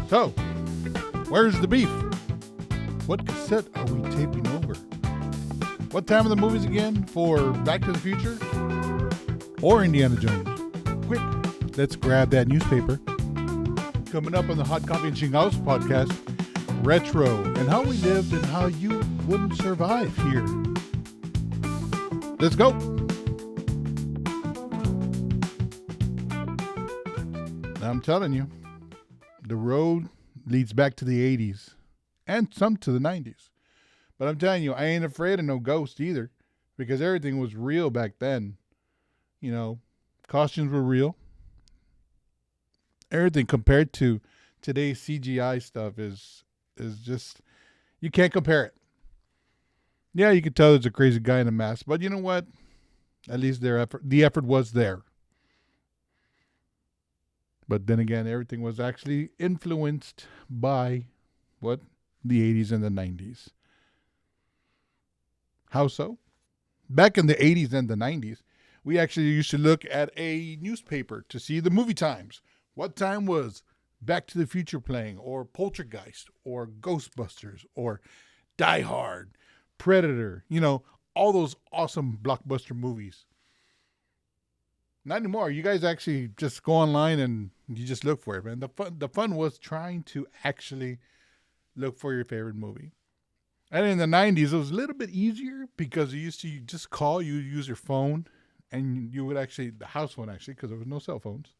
So, where's the beef? What cassette are we taping over? What time of the movies again for Back to the Future or Indiana Jones? Quick, let's grab that newspaper. Coming up on the Hot Coffee and Chingasos podcast, retro and how we lived and how you wouldn't survive here. Let's go. I'm telling you, the road leads back to the 80s and some to the 90s. But I'm telling you, I ain't afraid of no ghost either, because everything was real back then. You know, costumes were real. Everything compared to today's CGI stuff is just, you can't compare it. Yeah, you can tell there's a crazy guy in a mask, but you know what? At least the effort was there. But then again, everything was actually influenced by what? The 80s and the 90s. How so? Back in the 80s and the 90s, we actually used to look at a newspaper to see the movie times. What time was Back to the Future playing, or Poltergeist, or Ghostbusters, or Die Hard, Predator, you know, all those awesome blockbuster movies. Not anymore. You guys actually just go online and you just look for it, man. The fun was trying to actually look for your favorite movie. And in the 90s, it was a little bit easier because you used to just call, you use your phone, and you would actually, the house phone actually, because there was no cell phones.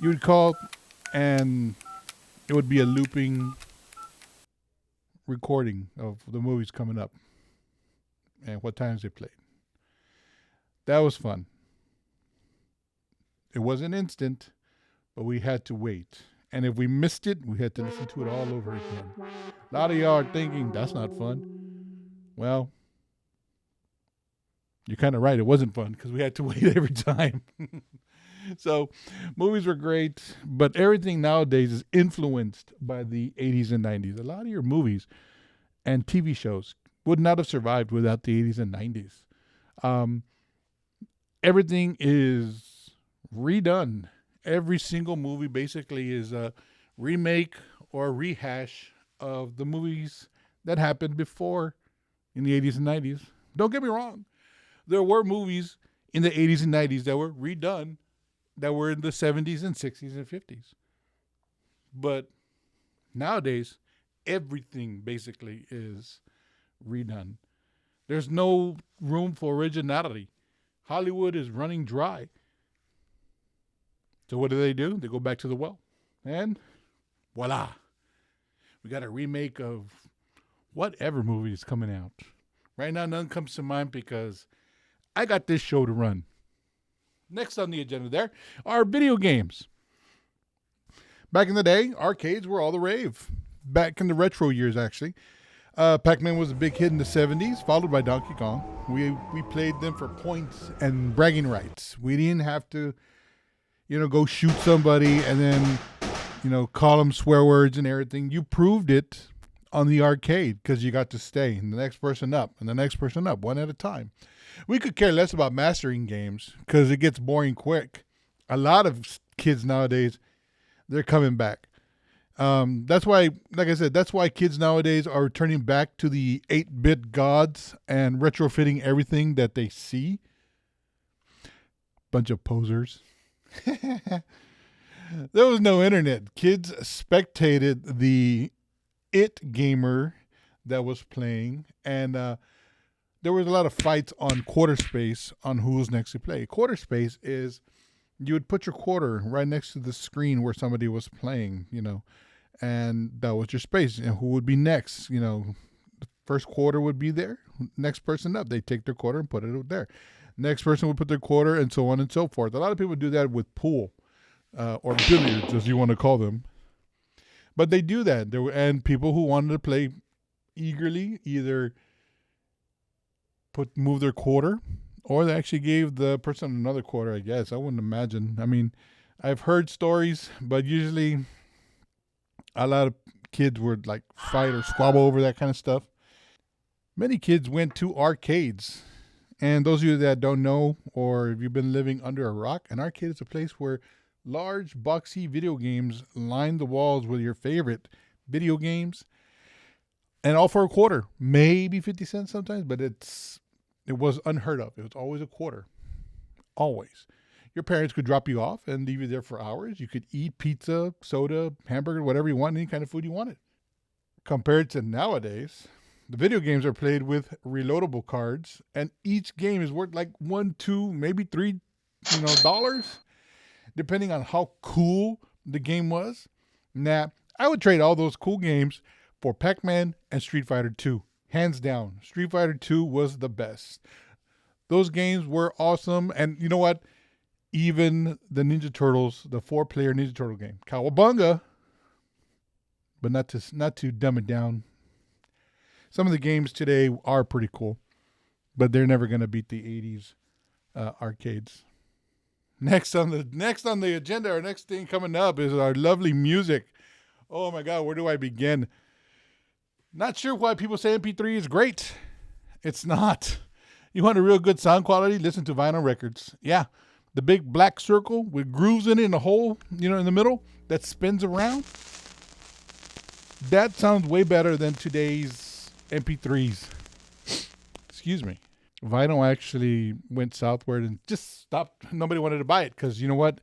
You would call and it would be a looping recording of the movies coming up and what times they played. That was fun. It wasn't instant, but we had to wait. And if we missed it, we had to listen to it all over again. A lot of y'all are thinking, that's not fun. Well, you're kind of right. It wasn't fun because we had to wait every time. So movies were great, but everything nowadays is influenced by the 80s and 90s. A lot of your movies and TV shows would not have survived without the 80s and 90s. Everything is redone. Every single movie basically is a remake or a rehash of the movies that happened before in the 80s and 90s. Don't get me wrong. There were movies in the 80s and 90s that were redone that were in the 70s and 60s and 50s. But nowadays, everything basically is redone. There's no room for originality. Hollywood is running dry. So what do? They go back to the well. And voila. We got a remake of whatever movie is coming out. Right now, none comes to mind because I got this show to run. Next on the agenda there are video games. Back in the day, arcades were all the rave. Back in the retro years, actually. Pac-Man was a big hit in the 70s, followed by Donkey Kong. We played them for points and bragging rights. We didn't have to, go shoot somebody and then, call them swear words and everything. You proved it on the arcade because you got to stay. And the next person up and the next person up, one at a time. We could care less about mastering games because it gets boring quick. A lot of kids nowadays, they're coming back. That's why, like I said, that's why kids nowadays are turning back to the 8-bit gods and retrofitting everything that they see. Bunch of posers. There was no internet. Kids spectated the It gamer that was playing, and there was a lot of fights on quarter space on who's next to play. Quarter space is you would put your quarter right next to the screen where somebody was playing, and that was your space. And who would be next? The first quarter would be there. Next person up, they take their quarter and put it there. Next person would put their quarter, and so on and so forth. A lot of people do that with pool or billiards, as you want to call them. But they do that. And people who wanted to play eagerly either move their quarter, or they actually gave the person another quarter, I guess. I wouldn't imagine. I mean, I've heard stories, but usually a lot of kids would like fight or squabble over that kind of stuff. Many kids went to arcades. And those of you that don't know, or if you've been living under a rock, an arcade is a place where Large, boxy video games lined the walls with your favorite video games, and all for a quarter, maybe 50 cents sometimes, but it was unheard of. It was always a quarter, always. Your parents could drop you off and leave you there for hours. You could eat pizza, soda, hamburger, whatever you want, any kind of food you wanted. Compared to nowadays, the video games are played with reloadable cards, and each game is worth like $1, $2, maybe $3, dollars, depending on how cool the game was. Nah, I would trade all those cool games for Pac-Man and Street Fighter 2. Hands down, Street Fighter 2 was the best. Those games were awesome, and you know what? Even the Ninja Turtles, the 4-player Ninja Turtle game, Cowabunga, but not to dumb it down. Some of the games today are pretty cool, but they're never going to beat the 80s arcades. Next on the agenda, our next thing coming up is our lovely music. Oh my God, where do I begin? Not sure why people say MP3 is great. It's not. You want a real good sound quality? Listen to vinyl records. Yeah. The big black circle with grooves in it and a hole, in the middle that spins around. That sounds way better than today's MP3s. Excuse me. Vinyl actually went southward and just stopped. Nobody wanted to buy it because you know what?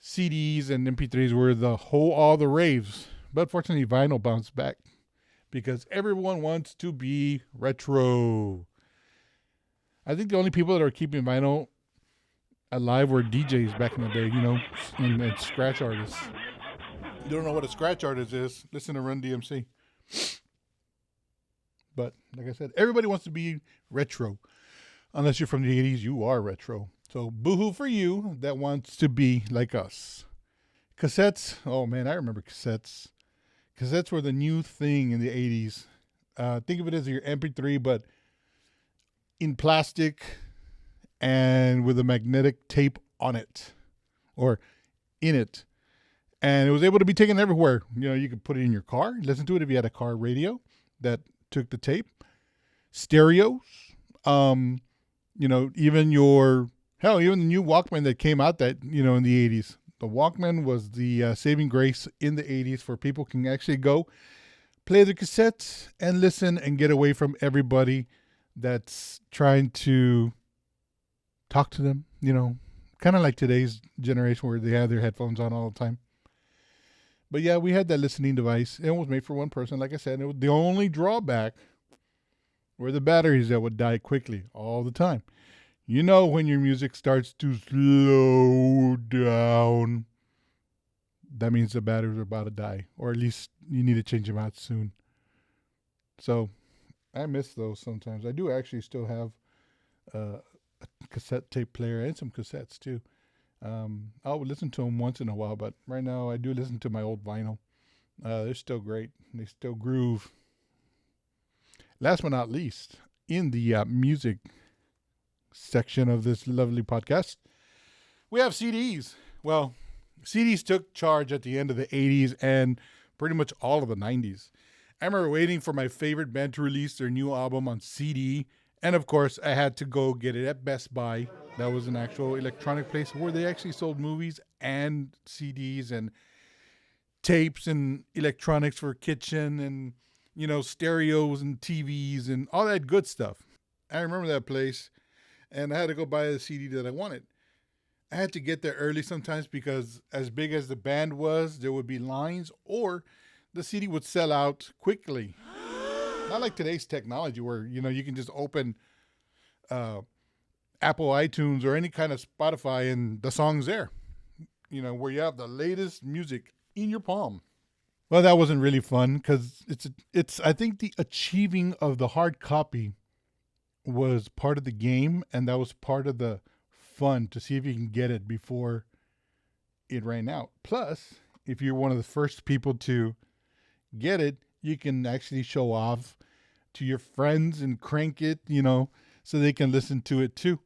CDs and MP3s were all the raves. But fortunately, vinyl bounced back because everyone wants to be retro. I think the only people that are keeping vinyl alive were DJs back in the day, and scratch artists. You don't know what a scratch artist is? Listen to Run DMC. But like I said, everybody wants to be retro. Unless you're from the 80s, you are retro. So boohoo for you that wants to be like us. Cassettes. Oh man, I remember cassettes. Cassettes were the new thing in the 80s. Think of it as your MP3, but in plastic and with a magnetic tape on it or in it. And it was able to be taken everywhere. You could put it in your car, listen to it if you had a car radio that took the tape. Stereos. Even the new Walkman that came out in the 80s. The Walkman was the saving grace in the 80s for people can actually go play the cassettes and listen and get away from everybody that's trying to talk to them, kind of like today's generation where they have their headphones on all the time. But yeah, we had that listening device. It was made for one person, like I said. It was the only drawback were the batteries that would die quickly all the time. When your music starts to slow down, that means the batteries are about to die, or at least you need to change them out soon. So I miss those sometimes. I do actually still have a cassette tape player and some cassettes too. I'll listen to them once in a while, but right now I do listen to my old vinyl. They're still great. They still groove. Last but not least, in the music section of this lovely podcast, we have CDs. Well, CDs took charge at the end of the 80s and pretty much all of the 90s. I remember waiting for my favorite band to release their new album on CD. And of course, I had to go get it at Best Buy. That was an actual electronic place where they actually sold movies and CDs and tapes and electronics for kitchen and, stereos and TVs and all that good stuff. I remember that place, and I had to go buy the CD that I wanted. I had to get there early sometimes because as big as the band was, there would be lines or the CD would sell out quickly. Not like today's technology where, you can just open Apple iTunes or any kind of Spotify and the song's there. Where you have the latest music in your palm. Well, that wasn't really fun because it's I think the achieving of the hard copy was part of the game, and that was part of the fun to see if you can get it before it ran out. Plus, if you're one of the first people to get it, you can actually show off to your friends and crank it, so they can listen to it too.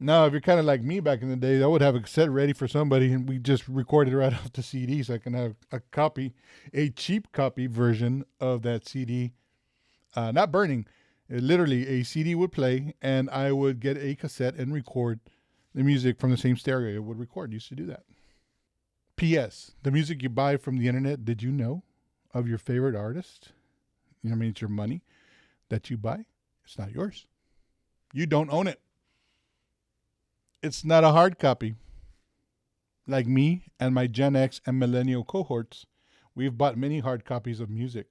Now, if you're kind of like me back in the day, I would have a cassette ready for somebody and we just recorded it right off the CD so I can have a cheap copy version of that CD, not burning. Literally, a CD would play and I would get a cassette and record the music from the same stereo it would record. Used to do that. P.S. The music you buy from the internet, did you know of your favorite artist? You know what I mean? It's your money that you buy. It's not yours. You don't own it. It's not a hard copy. Like me and my Gen X and Millennial cohorts, we've bought many hard copies of music.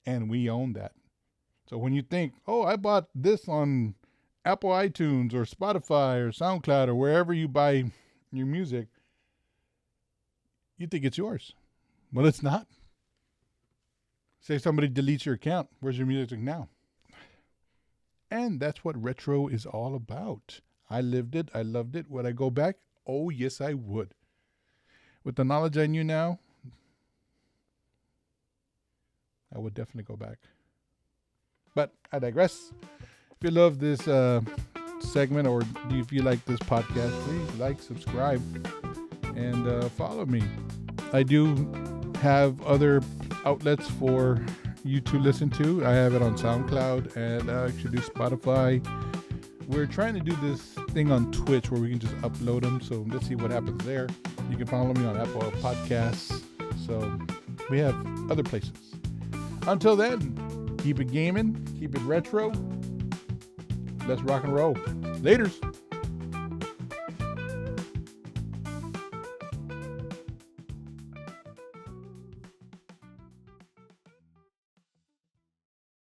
And we own that. So when you think, oh, I bought this on Apple iTunes or Spotify or SoundCloud or wherever you buy your music, you think it's yours. Well, it's not. Say somebody deletes your account. Where's your music now? And that's what retro is all about. I lived it. I loved it. Would I go back? Oh, yes, I would. With the knowledge I knew now, I would definitely go back. But I digress. If you love this segment or if you like this podcast, please like, subscribe, and follow me. I do have other outlets for you to listen to. I have it on SoundCloud and I actually do Spotify. We're trying to do this thing on Twitch where we can just upload them. So let's see what happens there. You can follow me on Apple Podcasts. So we have other places. Until then, keep it gaming, keep it retro. Let's rock and roll. Laters.